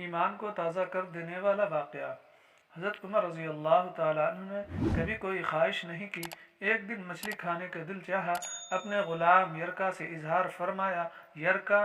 ईमान को ताज़ा कर देने वाला वाक़या। हज़रत उमर रज़ी अल्लाह ताला अन्हु ने कभी कोई ख्वाहिश नहीं की। एक दिन मछली खाने का दिल चाहा। अपने ग़ुलाम यरका से इजहार फरमाया। यरका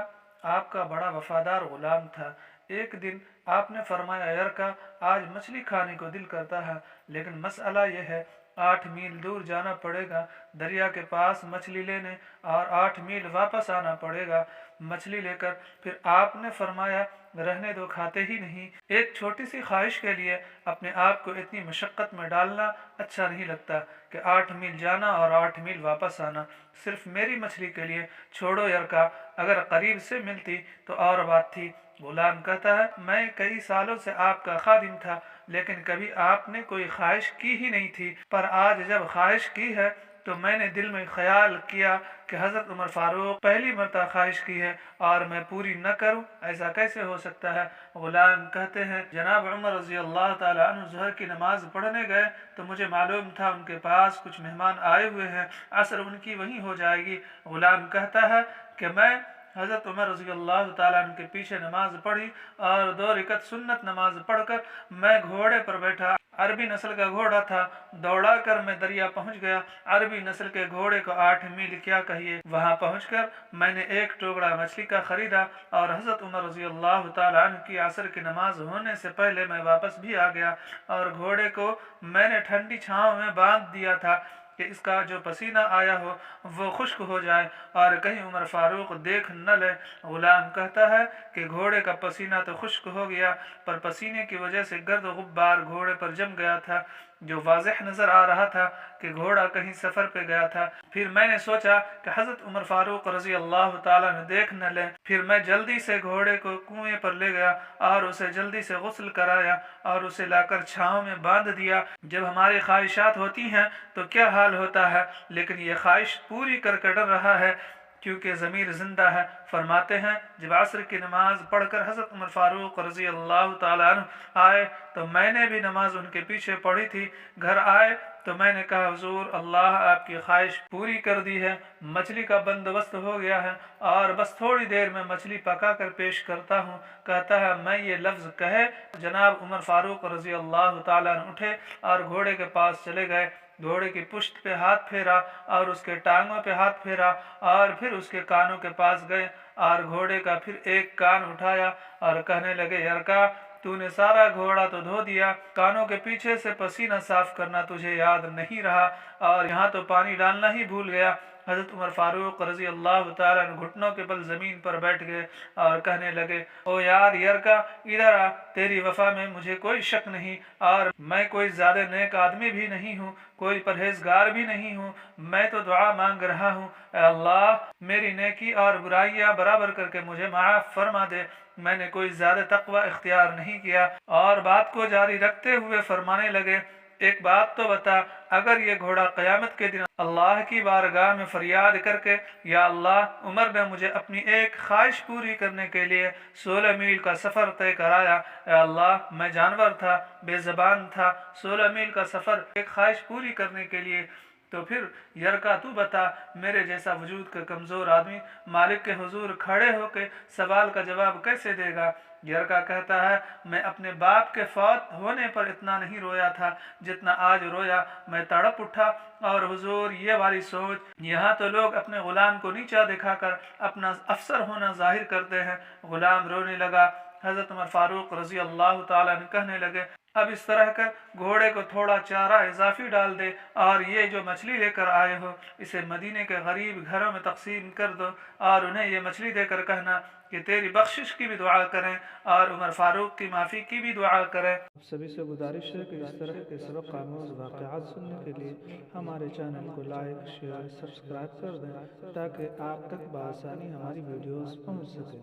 आपका बड़ा वफादार ग़ुलाम था। एक दिन आपने फरमाया, यरका आज मछली खाने को दिल करता है, लेकिन मसला यह है 8 मील दूर जाना पड़ेगा दरिया के पास मछली लेने, और 8 मील वापस आना पड़ेगा मछली लेकर। फिर आपने फरमाया, रहने दो, खाते ही नहीं। एक छोटी सी ख्वाहिश के लिए अपने आप को इतनी मशक्क़त में डालना अच्छा नहीं लगता कि 8 मील जाना और 8 मील वापस आना सिर्फ मेरी मछली के लिए। छोड़ो यरका, अगर करीब से मिलती तो और बात थी। गुलाम कहता है, मैं कई सालों से आपका खादिम था, लेकिन कभी आपने कोई ख्वाहिश की ही नहीं थी, पर आज जब ख्वाहिश की है तो मैंने दिल में ख्याल किया कि हज़रत उमर फ़ारूक पहली मरतबा ख्वाहिश की है और मैं पूरी न करूं, ऐसा कैसे हो सकता है। गुलाम कहते हैं, जनाब उमर रज़ी अल्लाह ताला अन्हु ज़ोहर की नमाज पढ़ने गए तो मुझे मालूम था उनके पास कुछ मेहमान आए हुए हैं, असर उनकी वहीं हो जाएगी। गुलाम कहता है कि मैं हज़रत उमर रज़ी अल्लाह ताला अन्हु के पीछे नमाज पढ़ी और 2 रकअत सुन्नत नमाज पढ़कर मैं घोड़े पर बैठा। अरबी नस्ल का घोड़ा था। दौड़ा कर मैं दरिया पहुंच गया। अरबी नस्ल के घोड़े को 8 मील क्या कहिए। वहां पहुंचकर मैंने एक टुकड़ा मछली का खरीदा और हज़रत उमर रज़ी अल्लाह ताला अन्हु की असर की नमाज होने से पहले मैं वापस भी आ गया और घोड़े को मैंने ठंडी छांव में बांध दिया था कि इसका जो पसीना आया हो वो खुश्क हो जाए और कहीं उमर फ़ारूक देख न ले। गुलाम कहता है कि घोड़े का पसीना तो खुश्क हो गया, पर पसीने की वजह से गर्द गुब्बार घोड़े पर जम गया था, जो वाज़ेह नज़र आ रहा था कि घोड़ा कहीं सफ़र पे गया था। फिर मैंने सोचा कि हज़रत उमर फ़ारूक रज़ी अल्लाह ताला ने देख न ले। फिर मैं जल्दी से घोड़े को कुएं पर ले गया और उसे जल्दी से गुस्ल कराया और उसे लाकर छाँव में बांध दिया। जब हमारी ख्वाहिशात होती हैं तो क्या हाल होता है, लेकिन ये ख्वाहिश पूरी करके डर रहा है क्योंकि ज़मीर ज़िंदा है। फरमाते हैं, जब असर की नमाज पढ़कर हज़रत उमर फ़ारूक रज़ी अल्लाह ताला अन्हु आए तो मैंने भी नमाज उनके पीछे पढ़ी थी। घर आए तो मैंने कहा, हुजूर, अल्लाह आपकी ख्वाहिश पूरी कर दी है, मछली का बंदोबस्त हो गया है और बस थोड़ी देर में मछली पका कर पेश करता हूँ। कहता है, मैं ये लफ्ज़ कहे जनाब उमर फ़ारूक रज़ी अल्लाह ताला अन्हु उठे और घोड़े के पास चले गए। घोड़े की पुश्त पे हाथ फेरा और उसके टांगों पे हाथ फेरा और फिर उसके कानों के पास गए और घोड़े का फिर एक कान उठाया और कहने लगे, यरका, तूने सारा घोड़ा तो धो दिया, कानों के पीछे से पसीना साफ करना तुझे याद नहीं रहा और यहाँ तो पानी डालना ही भूल गया। हज़रत उमर फ़ारूक रज़ी अल्लाह ताला अन्हु घुटनों के बल ज़मीन पर बैठ गए और कहने लगे, ओ यार यरका, इधर आ, तेरी वफ़ा में मुझे कोई शक नहीं और मैं कोई ज़्यादा नेक आदमी भी नहीं हूँ, कोई परहेजगार भी नहीं हूँ। मैं तो दुआ मांग रहा हूँ, अल्लाह मेरी नेकी और बुराइयाँ बराबर करके मुझे माफ़ फरमा दे। मैंने कोई ज़्यादा तक़वा इख्तियार नहीं किया। और बात को जारी रखते हुए फरमाने लगे, एक बात तो बता, अगर ये घोड़ा क़यामत के दिन अल्लाह की बारगाह में फरियाद करके, या अल्लाह, उमर ने मुझे अपनी एक ख्वाहिश पूरी करने के लिए 16 मील का सफ़र तय कराया, अल्लाह मैं जानवर था, बेज़बान था, 16 मील का सफ़र एक ख्वाहिश पूरी करने के लिए, तो फिर यरका तू बता, मेरे जैसा वजूद का कमज़ोर आदमी मालिक के हुजूर खड़े होकर सवाल का जवाब कैसे देगा। यरका कहता है, मैं अपने बाप के फौत होने पर इतना नहीं रोया था जितना आज रोया। मैं तड़प उठा और हुजूर ये वाली सोच, यहाँ तो लोग अपने गुलाम को नीचा दिखाकर अपना अफसर होना जाहिर करते हैं। गुलाम रोने लगा। हज़रत उमर फ़ारूक रज़ी अल्लाह ताला अन्हु कहने लगे, अब इस तरह कर, घोड़े को थोड़ा चारा इजाफी डाल दे और ये जो मछली लेकर आए हो इसे मदीने के गरीब घरों में तकसीम कर दो और उन्हें ये मछली देकर कहना कि तेरी बख्शिश की भी दुआ करें और उमर फ़ारूक की माफ़ी की भी दुआ करें। सभी से गुजारिश है कि इस तरह के सबक आमूज़ वाक़यात सुनने के लिए हमारे चैनल को लाइक, शेयर, सब्सक्राइब कर दें ताकि आप तक बआसानी हमारी वीडियोज़ पहुँच सकें।